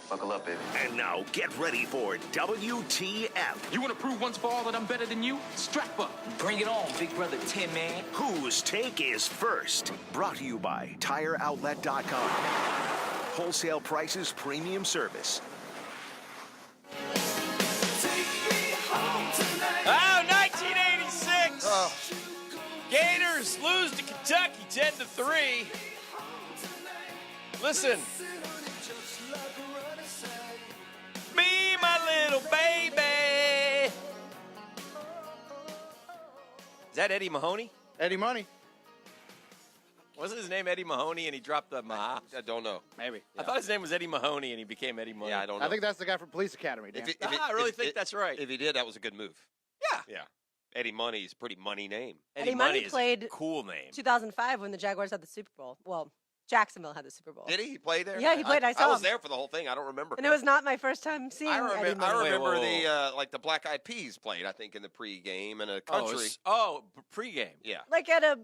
Buckle up, baby. And now get ready for WTF. You want to prove once for all that I'm better than you? Strap up. Bring it on, Big Brother Tin Man. Whose take is first? Brought to you by TireOutlet.com. Wholesale prices, premium service. Oh, 1986. Gators lose to Kentucky 10-3. Listen. Me, my little baby. Is that Eddie Mahoney? Eddie Money. Wasn't his name Eddie Mahoney and he dropped the Maha? I don't know. Maybe. I thought his name was Eddie Mahoney and he became Eddie Money. Yeah, I don't know. I think that's the guy from Police Academy, Dan. I really think that's right. If he did, that was a good move. Yeah. Yeah. Eddie Money is a pretty money name. Eddie Money is played a cool name. 2005 when the Jaguars had the Super Bowl. Well, Jacksonville had the Super Bowl. Did he? He played there? Yeah, he played. I saw I was him. there for the whole thing. I don't remember. And it was not my first time seeing I Eddie remember, Money. I remember Whoa. the Black Eyed Peas played, I think, in the pregame and a country. Pregame. Yeah. Like at a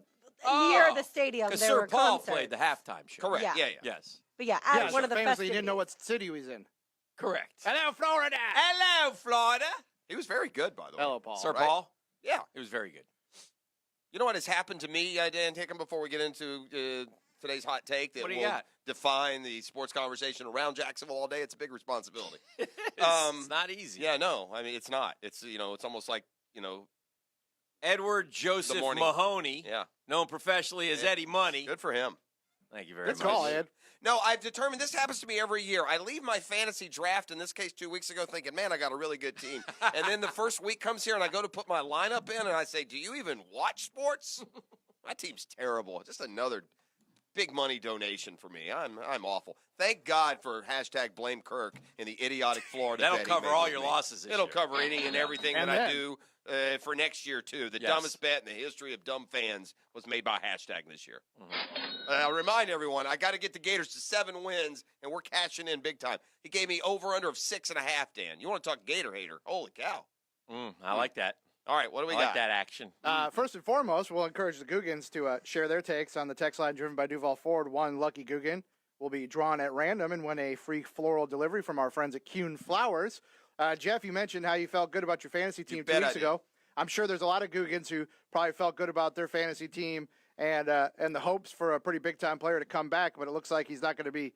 near the stadium, Because there Sir were Paul concerts. played the halftime show. Correct. Yeah. Yeah. Yes. But yeah, at Yeah, one of the famously, festivities. he didn't know what city he was in. Correct. Hello, Florida. Hello, Florida. He was very good, by the way. Hello, Paul. Sir right? Paul. Yeah. He was very good. You know what has happened to me, Dan Hicken, before we get into today's hot take that What do you will got? define the sports conversation around Jacksonville all day? It's a big responsibility. It's not easy. Yeah, no. I mean, it's not. It's, it's almost like, Edward Joseph morning. Mahoney, yeah. known professionally as Eddie Money. Good for him. Thank you very Good much. call, Ed. No, I've determined this happens to me every year. I leave my fantasy draft, in this case 2 weeks ago, thinking, man, I got a really good team. And then the first week comes here and I go to put my lineup in and I say, do you even watch sports? My team's terrible. Just another big money donation for me. I'm awful. Thank God for hashtag blame Kirk and the idiotic Florida That'll bet he cover made all with your me. losses this It'll year. cover any and everything And that I then. do for next year, too. The Yes. dumbest bet in the history of dumb fans was made by hashtag this year. I'll remind everyone, I got to get the Gators to 7 wins, and we're cashing in big time. He gave me over-under of 6.5, Dan. You want to talk Gator hater? Holy cow. I like that. All right, what do we I got? like that action. First and foremost, we'll encourage the Googans to share their takes on the text line driven by Duval Ford. One lucky Googan will be drawn at random and win a free floral delivery from our friends at Kuhn Flowers. Jeff, you mentioned how you felt good about your fantasy team 2 bet weeks I did. ago. I'm sure there's a lot of Googans who probably felt good about their fantasy team and the hopes for a pretty big-time player to come back, but it looks like he's not going to be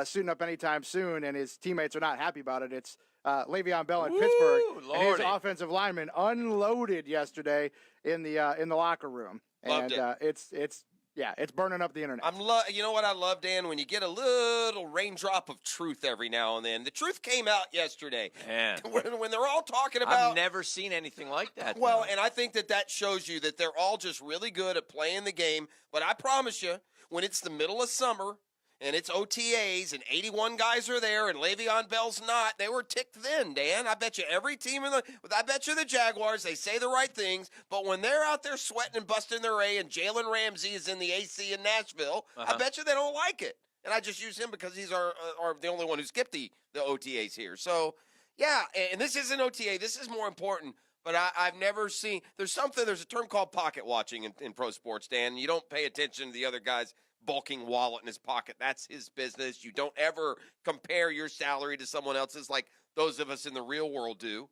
suiting up anytime soon, and his teammates are not happy about it. It's Le'Veon Bell in Pittsburgh, and his Lordy. offensive lineman unloaded yesterday in the locker room. Loved And it's burning up the internet. You know what I love, Dan? When you get a little raindrop of truth every now and then. The truth came out yesterday. Man. When they're all talking about... I've never seen anything like that. Well, though. and I think that shows you that they're all just really good at playing the game. But I promise you, when it's the middle of summer and it's OTAs and 81 guys are there and Le'Veon Bell's not, they were ticked then, Dan. I bet you every team I bet you the Jaguars, they say the right things. But when they're out there sweating and busting their A and Jalen Ramsey is in the AC in Nashville, I bet you they don't like it. And I just use him because he's the only one who skipped the OTAs here. So, yeah, and this isn't OTA. This is more important. But I've never seen – there's a term called pocket watching in pro sports, Dan. You don't pay attention to the other guy's bulking wallet in his pocket. That's his business. You don't ever compare your salary to someone else's like those of us in the real world do.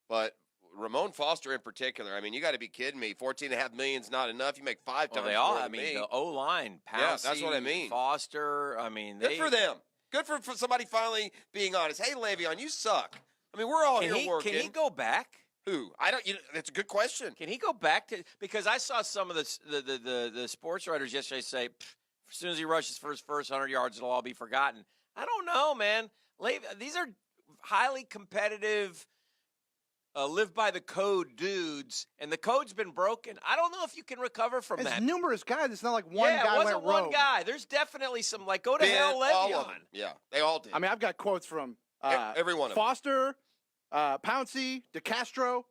But Ramon Foster in particular, I mean, you got to be kidding me. $14.5 million is not enough. You make 5 times they more all. than I mean, me. the O-line, Pouncey, Yeah, that's what I mean. Foster. I mean, Good for them. Good for somebody finally being honest. Hey, Le'Veon, you suck. I mean, we're all here working. Can he go back? Who? I don't. That's a good question. Can he go back to? Because I saw some of the sports writers yesterday say, as soon as he rushes for his first 100 yards, it'll all be forgotten. I don't know, man. These are highly competitive, live by the code dudes, and the code's been broken. I don't know if you can recover from It's that. numerous guys. It's not like one guy it wasn't went one rogue. guy. There's definitely some, like, go to Ben, hell, all of Le'Veon. them. Yeah, they all did. I mean, I've got quotes from every one of them. Foster, Pouncey, DeCastro,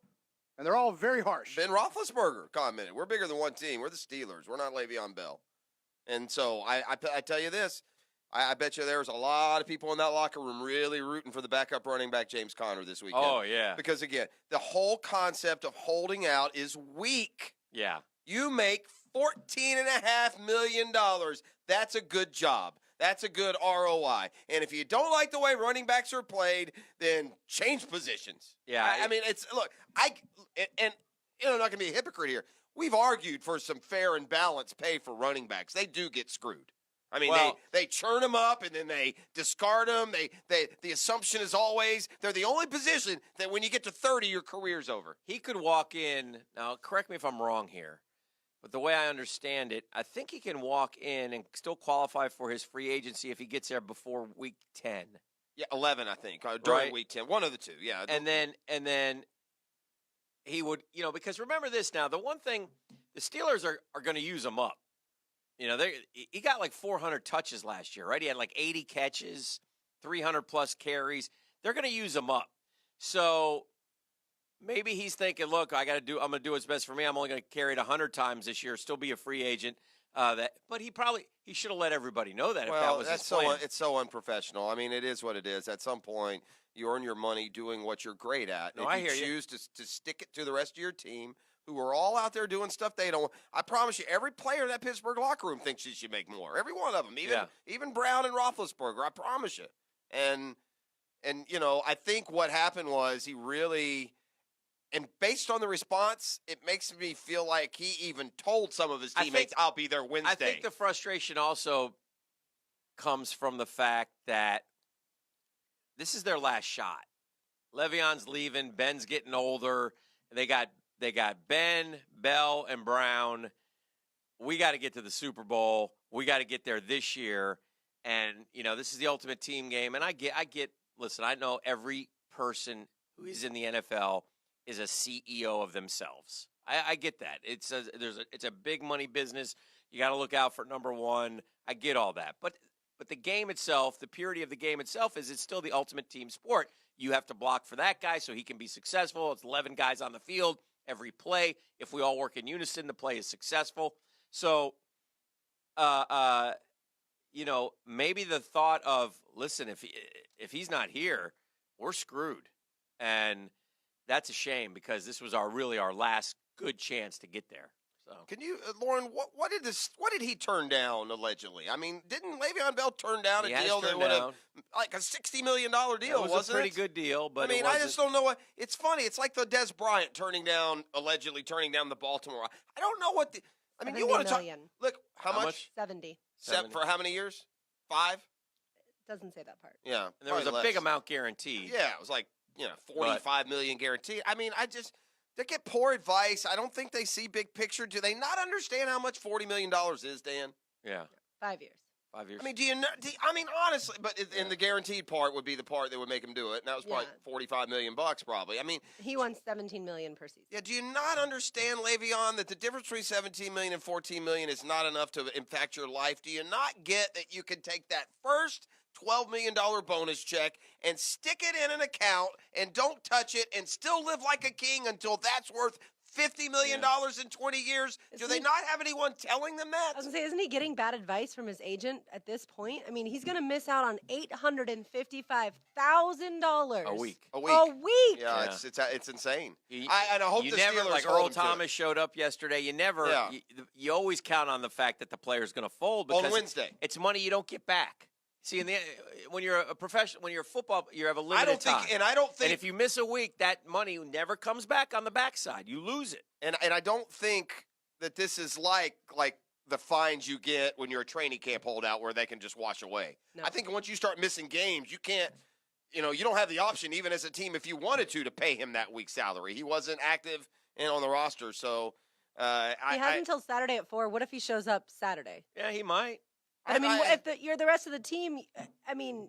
and they're all very harsh. Ben Roethlisberger commented, "We're bigger than one team. We're the Steelers. We're not Le'Veon Bell." And so I tell you this, I bet you there's a lot of people in that locker room really rooting for the backup running back James Conner this weekend. Oh, yeah. Because, again, the whole concept of holding out is weak. Yeah. You make $14.5 million. That's a good job. That's a good ROI. And if you don't like the way running backs are played, then change positions. Yeah. I mean, I'm not going to be a hypocrite here. We've argued for some fair and balanced pay for running backs. They do get screwed. I mean, they churn them up and then they discard them. The assumption is always they're the only position that when you get to 30, your career's over. He could walk in. Now, correct me if I'm wrong here, but the way I understand it, I think he can walk in and still qualify for his free agency if he gets there before week 10. Yeah, 11, I think, during Right. week 10. One of the two, yeah. And then he would, because remember this now, the one thing, the Steelers are going to use him up. He got like 400 touches last year, right? He had like 80 catches, 300-plus carries. They're going to use him up. So maybe he's thinking, look, I'm going to do what's best for me. I'm only going to carry it 100 times this year, still be a free agent. But he should have let everybody know that if that was his plan. It's so unprofessional. I mean, it is what it is. At some point, you earn your money doing what you're great at. No, if I you hear you. choose to stick it to the rest of your team, who are all out there doing stuff they don't. I promise you, every player in that Pittsburgh locker room thinks he should make more. Every one of them, even Brown and Roethlisberger. I promise you. And I think what happened was he really. And based on the response, it makes me feel like he even told some of his teammates, I'll be there Wednesday. I think the frustration also comes from the fact that this is their last shot. Le'Veon's leaving. Ben's getting older. They got Ben, Bell, and Brown. We got to get to the Super Bowl. We got to get there this year. And, this is the ultimate team game. And I get, listen, I know every person who is in the NFL is a CEO of themselves. I get that. It's a big money business. You got to look out for number one. I get all that. But the game itself, the purity of the game itself is it's still the ultimate team sport. You have to block for that guy so he can be successful. It's 11 guys on the field every play. If we all work in unison, the play is successful. So, maybe the thought of, listen, if he's not here, we're screwed. And that's a shame because this was our last good chance to get there. So, can you, Lauren? What did he turn down allegedly? I mean, didn't Le'Veon Bell turn down a deal that would have like a $60 million deal? It was wasn't a pretty it? good deal, but I mean, I just don't know what. It's funny. It's like the Des Bryant allegedly turning down the Baltimore. I don't know what. I mean, you want to talk? Look, how much? 70. For how many years? 5. Doesn't say that part. Yeah, and there was a big amount guaranteed. Yeah, it was like $45 million guaranteed. I mean, they get poor advice. I don't think they see big picture. Do they not understand how much $40 million is, Dan? Yeah. 5 years. 5 years. I mean, honestly, but in the guaranteed part would be the part that would make him do it, and that was probably $45 million probably. I mean, he won $17 million per season. Yeah, do you not understand, Le'Veon, that the difference between $17 million and $14 million is not enough to impact your life? Do you not get that you can take that first $12 million bonus check and stick it in an account and don't touch it and still live like a king until that's worth $50 million in 20 years? Do they not have anyone telling them that? I was going to say, isn't he getting bad advice from his agent at this point? I mean, he's going to miss out on $855,000 a week. Yeah, it's insane. I hope you the never, Steelers like hold Earl him to Thomas it. showed up yesterday. You never, you always count on the fact that the player's going to fold because On Wednesday. It's money you don't get back. See, when you're a professional, when you're a football, you have a limited time. And if you miss a week, that money never comes back on the backside. You lose it. And I don't think that this is like the fines you get when you're a training camp holdout where they can just wash away. No. I think once you start missing games, you can't. You don't have the option, even as a team, if you wanted to pay him that week's salary. He wasn't active and on the roster, so he has until Saturday at 4. What if he shows up Saturday? Yeah, he might. I mean, if you're the rest of the team, I mean,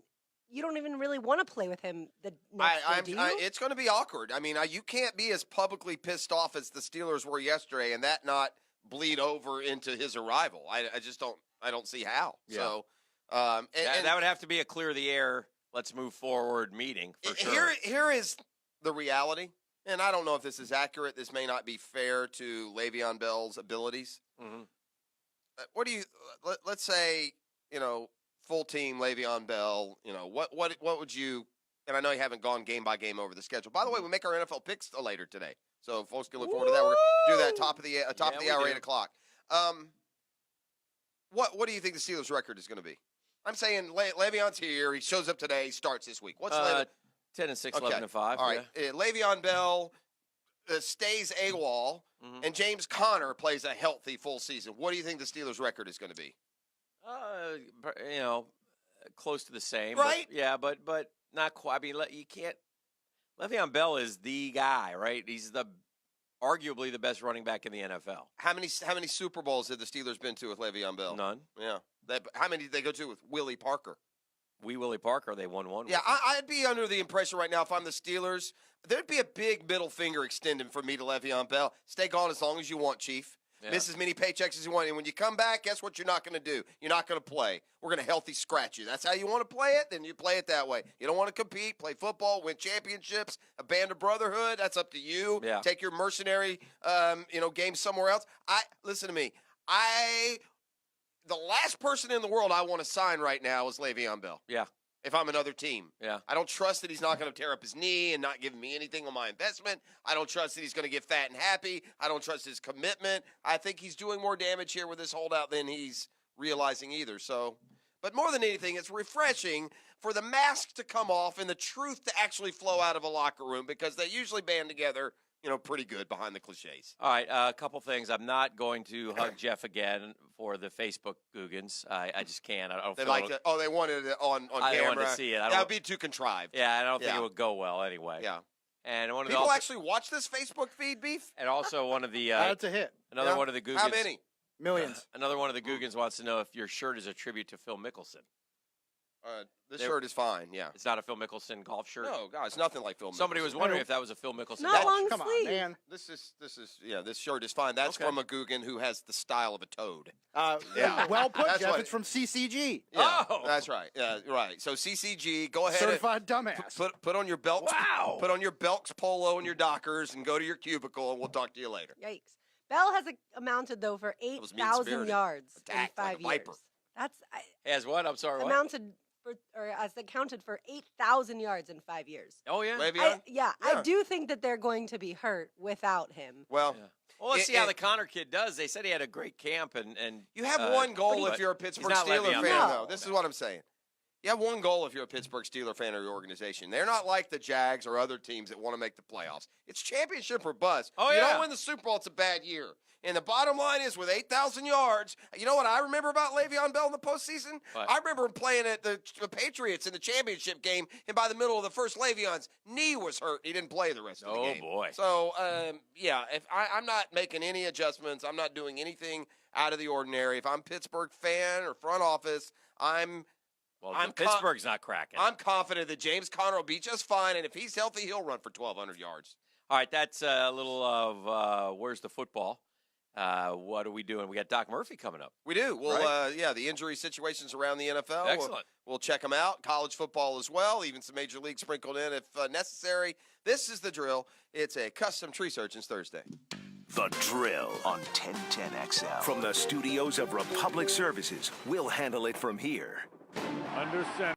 you don't even really want to play with him the next day, do you? It's going to be awkward. I mean, you can't be as publicly pissed off as the Steelers were yesterday and that not bleed over into his arrival. I just don't. I don't see how. Yeah. So, that would have to be a clear the air. Let's move forward meeting for sure. Here is the reality, and I don't know if this is accurate. This may not be fair to Le'Veon Bell's abilities. Mm-hmm. What do you? Let's say full team Le'Veon Bell. What would you? And I know you haven't gone game by game over the schedule. By the way, we make our NFL picks later today, so folks can look forward to that. We're gonna do that top of the hour, 8:00. What do you think the Steelers' record is going to be? I'm saying Le'Veon's here. He shows up today. He starts this week. What's 10-6, okay. 11-5. All right. Le'Veon Bell stays AWOL, and James Conner plays a healthy full season. What do you think the Steelers' record is going to be? Close to the same. Right? But not quite. I mean, you can't. Le'Veon Bell is the guy, right? He's arguably the best running back in the NFL. How many Super Bowls have the Steelers been to with Le'Veon Bell? None. Yeah. How many did they go to with Willie Parker? Willie Parker, they won one. Yeah, I'd be under the impression right now if I'm the Steelers, there'd be a big middle finger extended from me to Le'Veon Bell. Stay gone as long as you want, Chief. Yeah. Miss as many paychecks as you want. And when you come back, guess what you're not going to do? You're not going to play. We're going to healthy scratch you. That's how you want to play it? Then you play it that way. You don't want to compete, play football, win championships, a band of brotherhood. That's up to you. Yeah. Take your mercenary game somewhere else. Listen to me. The last person in the world I want to sign right now is Le'Veon Bell. Yeah. If I'm another team. Yeah. I don't trust that he's not going to tear up his knee and not giving me anything on my investment. I don't trust that he's going to get fat and happy. I don't trust his commitment. I think he's doing more damage here with this holdout than he's realizing either. So, but more than anything, it's refreshing for the mask to come off and the truth to actually flow out of a locker room because they usually band together pretty good behind the cliches. All right, a couple things. I'm not going to hug Jeff again for the Facebook Googans. I just can't. I don't. They like it. Oh, they wanted it on camera. I wanted to see it. That would be too contrived. Yeah, I don't think it would go well anyway. Yeah. And one of people actually watch this Facebook feed, Beef. And also one of the. That's a hit. Another one of the Googans. How many? Millions. Another one of the Googans wants to know if your shirt is a tribute to Phil Mickelson. This shirt is fine, yeah. It's not a Phil Mickelson golf shirt? No, God, it's nothing like Phil Mickelson. Somebody was wondering if that was a Phil Mickelson Not golf long Come sleeve. on, man. This shirt is fine. That's from a Guggen who has the style of a toad. Well put, That's Jeff. what It's from CCG. Yeah, Oh. that's right. Yeah, right. So CCG, go ahead. Certified dumbass. Put on your belts. Wow. Put on your Belks polo and your Dockers and go to your cubicle, and we'll talk to you later. Yikes. Bell has amounted, though, for was 8,000 mean-spirited. yards Attack in like 5 a viper. years. That's As what? I'm sorry, what? amounted as accounted for 8,000 yards in 5 years. Oh, yeah? Le'Veon? I do think that they're going to be hurt without him. Well, Well, let's see how the Connor kid does. They said he had a great camp, and you have one goal but if you're a Pittsburgh he's not Steeler Le'Veon fan, Bell. though. This is what I'm saying. You have one goal if you're a Pittsburgh Steeler fan or your organization. They're not like the Jags or other teams that want to make the playoffs. It's championship or bust. Oh, You yeah. don't win the Super Bowl, it's a bad year. And the bottom line is, with 8,000 yards, you know what I remember about Le'Veon Bell in the postseason? What? I remember him playing at the Patriots in the championship game, and by the middle of the first, Le'Veon's knee was hurt. He didn't play the rest of the game. Oh, boy. So, if I'm not making any adjustments, I'm not doing anything out of the ordinary. If I'm Pittsburgh fan or front office, Pittsburgh's not cracking. I'm confident that James Conner will be just fine, and if he's healthy, he'll run for 1,200 yards. All right, that's a little of where's the football? What are we doing? We got Doc Murphy coming up. We do. Well, Right. the injury situations around the NFL. Excellent. We'll check them out. College football as well, even some Major League sprinkled in if necessary. This is The Drill. It's a custom Tree Surgeons Thursday. The Drill on 1010XL. From the studios of Republic Services, we'll handle it from here. Under center.